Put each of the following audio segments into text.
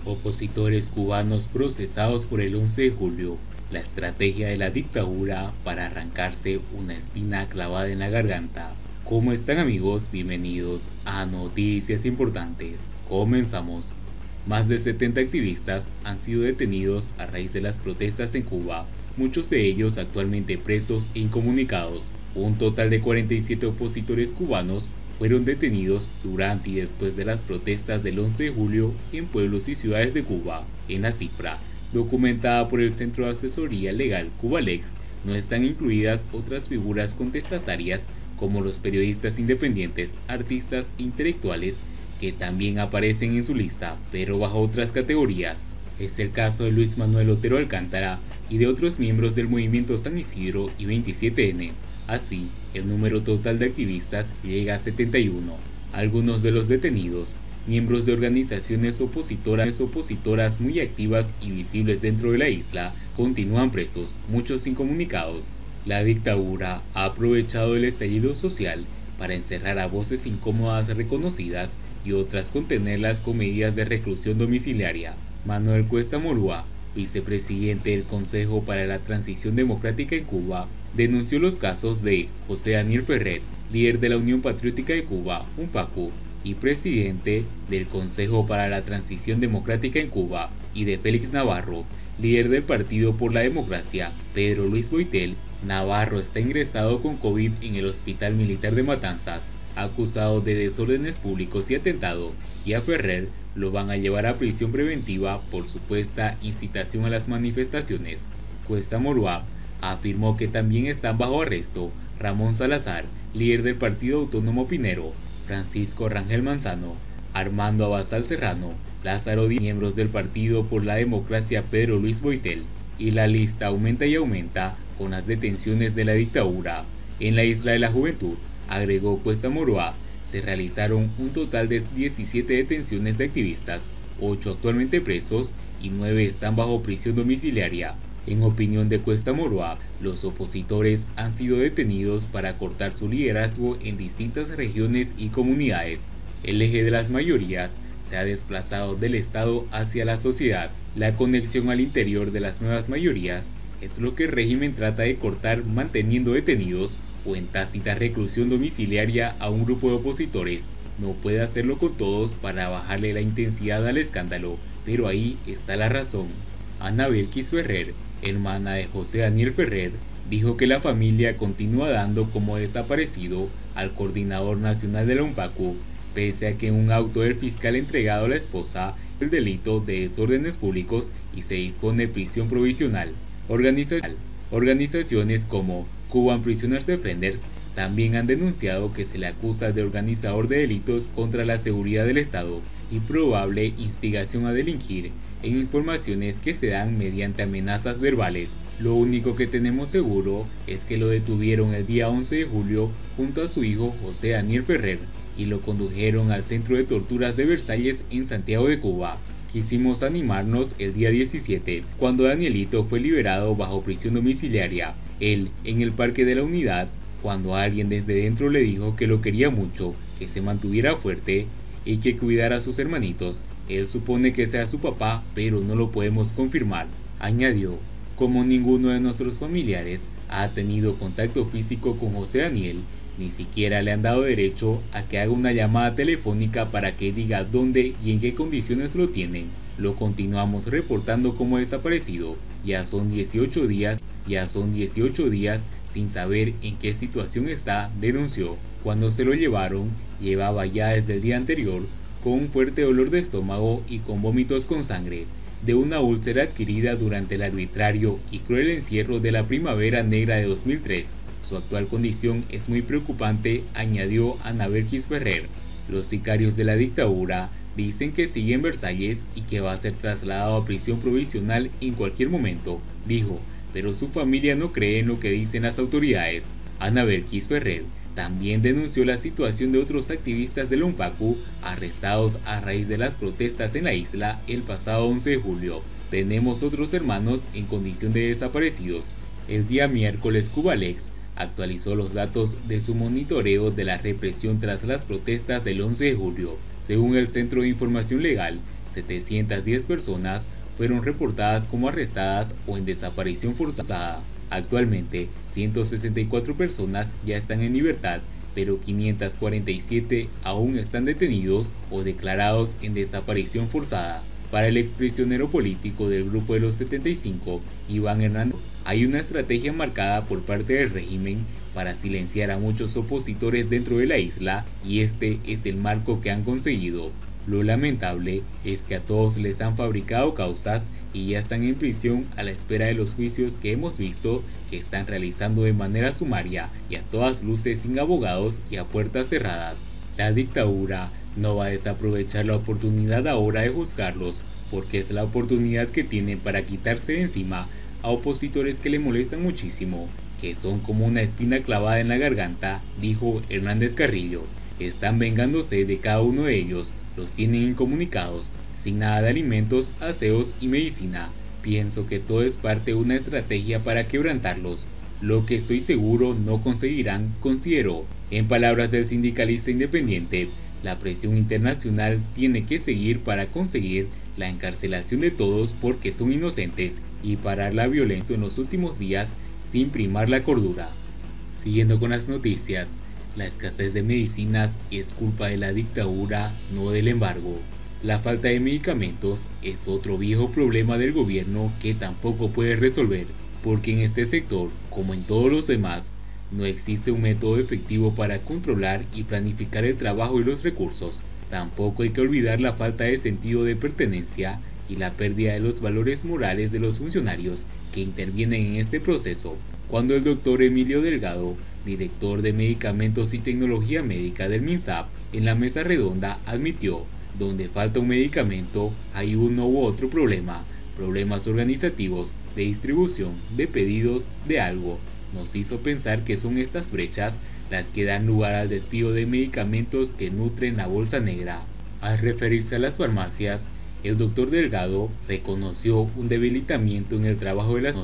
Opositores cubanos procesados por el 11 de julio, la estrategia de la dictadura para arrancarse una espina clavada en la garganta. ¿Cómo están, amigos? Bienvenidos a Noticias Importantes. Comenzamos. Más de 70 activistas han sido detenidos a raíz de las protestas en Cuba, muchos de ellos actualmente presos e incomunicados. Un total de 47 opositores cubanos fueron detenidos durante y después de las protestas del 11 de julio en pueblos y ciudades de Cuba. En la cifra, documentada por el Centro de Asesoría Legal Cubalex, no están incluidas otras figuras contestatarias como los periodistas independientes, artistas e intelectuales que también aparecen en su lista, pero bajo otras categorías. Es el caso de Luis Manuel Otero Alcántara y de otros miembros del movimiento San Isidro y 27N. Así, el número total de activistas llega a 71. Algunos de los detenidos, miembros de organizaciones opositoras muy activas y visibles dentro de la isla, continúan presos, muchos incomunicados. La dictadura ha aprovechado el estallido social para encerrar a voces incómodas reconocidas y otras contenerlas con medidas de reclusión domiciliaria. Manuel Cuesta Morúa, vicepresidente del Consejo para la Transición Democrática en Cuba, denunció los casos de José Daniel Ferrer, líder de la Unión Patriótica de Cuba, UNPACU, y presidente del Consejo para la Transición Democrática en Cuba, y de Félix Navarro, líder del Partido por la Democracia, Pedro Luis Boitel. Navarro está ingresado con COVID en el Hospital Militar de Matanzas, acusado de desórdenes públicos y atentado, y a Ferrer lo van a llevar a prisión preventiva por supuesta incitación a las manifestaciones. Cuesta Morúa afirmó que también están bajo arresto Ramón Salazar, líder del Partido Autónomo Pinero, Francisco Rangel Manzano, Armando Abasal Serrano, Lázaro Díaz, miembros del Partido por la Democracia Pedro Luis Boitel, y la lista aumenta y aumenta con las detenciones de la dictadura. En la Isla de la Juventud, agregó Cuesta Morúa, se realizaron un total de 17 detenciones de activistas, 8 actualmente presos y 9 están bajo prisión domiciliaria. En opinión de Cuesta Morúa, los opositores han sido detenidos para cortar su liderazgo en distintas regiones y comunidades. El eje de las mayorías se ha desplazado del Estado hacia la sociedad. La conexión al interior de las nuevas mayorías es lo que el régimen trata de cortar manteniendo detenidos o en tácita reclusión domiciliaria a un grupo de opositores. No puede hacerlo con todos para bajarle la intensidad al escándalo, pero ahí está la razón. Ana Belkis Ferrer, hermana de José Daniel Ferrer, dijo que la familia continúa dando como desaparecido al coordinador nacional de la UNPACU, pese a que en un auto del fiscal entregado a la esposa el delito de desórdenes públicos y se dispone prisión provisional. Organizaciones como Cuban Prisoners Defenders también han denunciado que se le acusa de organizador de delitos contra la seguridad del Estado y probable instigación a delinquir en informaciones que se dan mediante amenazas verbales. Lo único que tenemos seguro es que lo detuvieron el día 11 de julio junto a su hijo José Daniel Ferrer y lo condujeron al centro de torturas de Versalles en Santiago de Cuba. Quisimos animarnos el día 17, cuando Danielito fue liberado bajo prisión domiciliaria. Él, en el Parque de la Unidad, cuando alguien desde dentro le dijo que lo quería mucho, que se mantuviera fuerte y que cuidara a sus hermanitos. Él supone que sea su papá, pero no lo podemos confirmar. Añadió, como ninguno de nuestros familiares ha tenido contacto físico con José Daniel, ni siquiera le han dado derecho a que haga una llamada telefónica para que diga dónde y en qué condiciones lo tienen. Lo continuamos reportando como desaparecido. Ya son 18 días sin saber en qué situación está, denunció. Cuando se lo llevaron, llevaba ya desde el día anterior con un fuerte dolor de estómago y con vómitos con sangre, de una úlcera adquirida durante el arbitrario y cruel encierro de la Primavera Negra de 2003. Su actual condición es muy preocupante, añadió Ana Belkis Ferrer. Los sicarios de la dictadura dicen que sigue en Versalles y que va a ser trasladado a prisión provisional en cualquier momento, dijo, pero su familia no cree en lo que dicen las autoridades. Ana Belkis Ferrer también denunció la situación de otros activistas del UNPACU arrestados a raíz de las protestas en la isla el pasado 11 de julio. Tenemos otros hermanos en condición de desaparecidos. El día miércoles Cubalex actualizó los datos de su monitoreo de la represión tras las protestas del 11 de julio. Según el Centro de Información Legal, 710 personas fueron reportadas como arrestadas o en desaparición forzada. Actualmente, 164 personas ya están en libertad, pero 547 aún están detenidos o declarados en desaparición forzada. Para el exprisionero político del Grupo de los 75, Iván Hernández, hay una estrategia marcada por parte del régimen para silenciar a muchos opositores dentro de la isla, y este es el marco que han conseguido. Lo lamentable es que a todos les han fabricado causas y ya están en prisión a la espera de los juicios que hemos visto que están realizando de manera sumaria y a todas luces sin abogados y a puertas cerradas. La dictadura no va a desaprovechar la oportunidad ahora de juzgarlos, porque es la oportunidad que tienen para quitarse de encima a opositores que le molestan muchísimo, que son como una espina clavada en la garganta, dijo Hernández Carrillo. Están vengándose de cada uno de ellos, los tienen incomunicados, sin nada de alimentos, aseos y medicina. Pienso que todo es parte de una estrategia para quebrantarlos. Lo que estoy seguro no conseguirán, consideró. En palabras del sindicalista independiente, la presión internacional tiene que seguir para conseguir la encarcelación de todos porque son inocentes y parar la violencia en los últimos días sin primar la cordura. Siguiendo con las noticias, la escasez de medicinas es culpa de la dictadura, no del embargo. La falta de medicamentos es otro viejo problema del gobierno que tampoco puede resolver, porque en este sector, como en todos los demás, no existe un método efectivo para controlar y planificar el trabajo y los recursos. Tampoco hay que olvidar la falta de sentido de pertenencia y la pérdida de los valores morales de los funcionarios que intervienen en este proceso. Cuando el doctor Emilio Delgado, director de Medicamentos y Tecnología Médica del MINSAP, en la mesa redonda admitió: donde falta un medicamento hay uno u otro problema, problemas organizativos, de distribución, de pedidos, de algo. Nos hizo pensar que son estas brechas las que dan lugar al despido de medicamentos que nutren la bolsa negra. Al referirse a las farmacias, el doctor Delgado reconoció un debilitamiento en el trabajo de las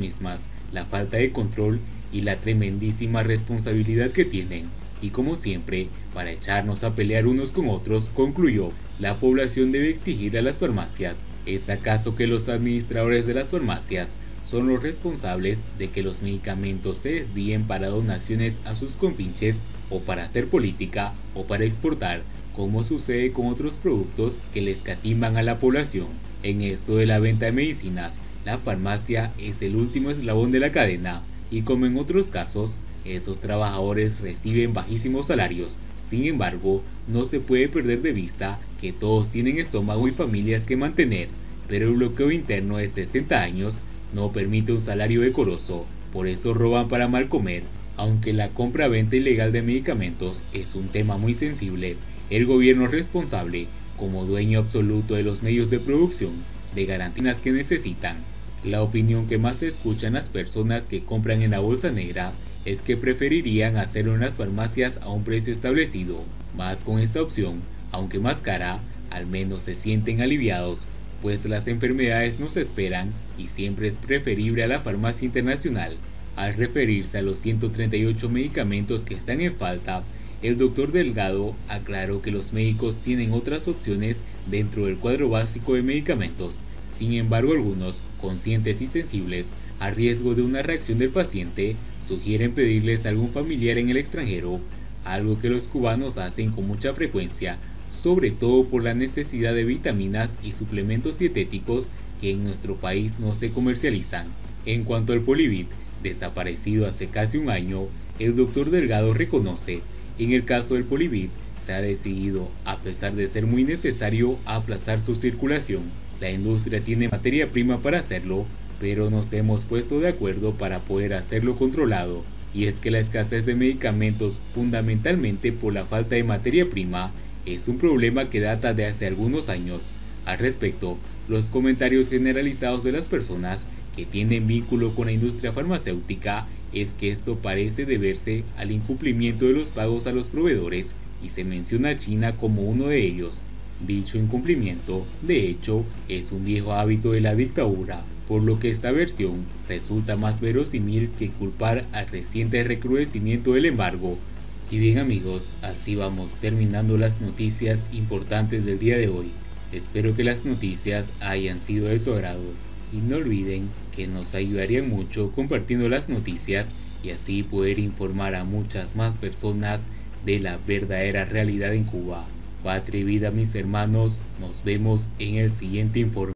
mismas, la falta de control y la tremendísima responsabilidad que tienen. Y como siempre, para echarnos a pelear unos con otros, concluyó: la población debe exigir a las farmacias. ¿Es acaso que los administradores de las farmacias son los responsables de que los medicamentos se desvíen para donaciones a sus compinches, o para hacer política, o para exportar, como sucede con otros productos que le escatiman a la población? En esto de la venta de medicinas, la farmacia es el último eslabón de la cadena, y como en otros casos, esos trabajadores reciben bajísimos salarios. Sin embargo, no se puede perder de vista que todos tienen estómago y familias que mantener, pero el bloqueo interno de 60 años no permite un salario decoroso, por eso roban para mal comer. Aunque la compra-venta ilegal de medicamentos es un tema muy sensible, el gobierno es responsable, como dueño absoluto de los medios de producción, de garantías que necesitan. La opinión que más se escucha en las personas que compran en la bolsa negra es que preferirían hacerlo en las farmacias a un precio establecido. Más con esta opción, aunque más cara, al menos se sienten aliviados, pues las enfermedades no se esperan y siempre es preferible a la farmacia internacional. Al referirse a los 138 medicamentos que están en falta, el doctor Delgado aclaró que los médicos tienen otras opciones dentro del cuadro básico de medicamentos. Sin embargo, algunos, conscientes y sensibles a riesgo de una reacción del paciente, sugieren pedirles a algún familiar en el extranjero, algo que los cubanos hacen con mucha frecuencia, sobre todo por la necesidad de vitaminas y suplementos dietéticos que en nuestro país no se comercializan. En cuanto al Polivit, desaparecido hace casi un año, el doctor Delgado reconoce: en el caso del Polivit, se ha decidido, a pesar de ser muy necesario, aplazar su circulación. La industria tiene materia prima para hacerlo, pero nos hemos puesto de acuerdo para poder hacerlo controlado. Y es que la escasez de medicamentos, fundamentalmente por la falta de materia prima, es un problema que data de hace algunos años. Al respecto, los comentarios generalizados de las personas que tienen vínculo con la industria farmacéutica es que esto parece deberse al incumplimiento de los pagos a los proveedores, y se menciona a China como uno de ellos. Dicho incumplimiento, de hecho, es un viejo hábito de la dictadura, por lo que esta versión resulta más verosímil que culpar al reciente recrudecimiento del embargo. Y bien amigos, así vamos terminando las noticias importantes del día de hoy. Espero que las noticias hayan sido de su agrado y no olviden que nos ayudarían mucho compartiendo las noticias y así poder informar a muchas más personas de la verdadera realidad en Cuba. Patria y vida mis hermanos, nos vemos en el siguiente informe.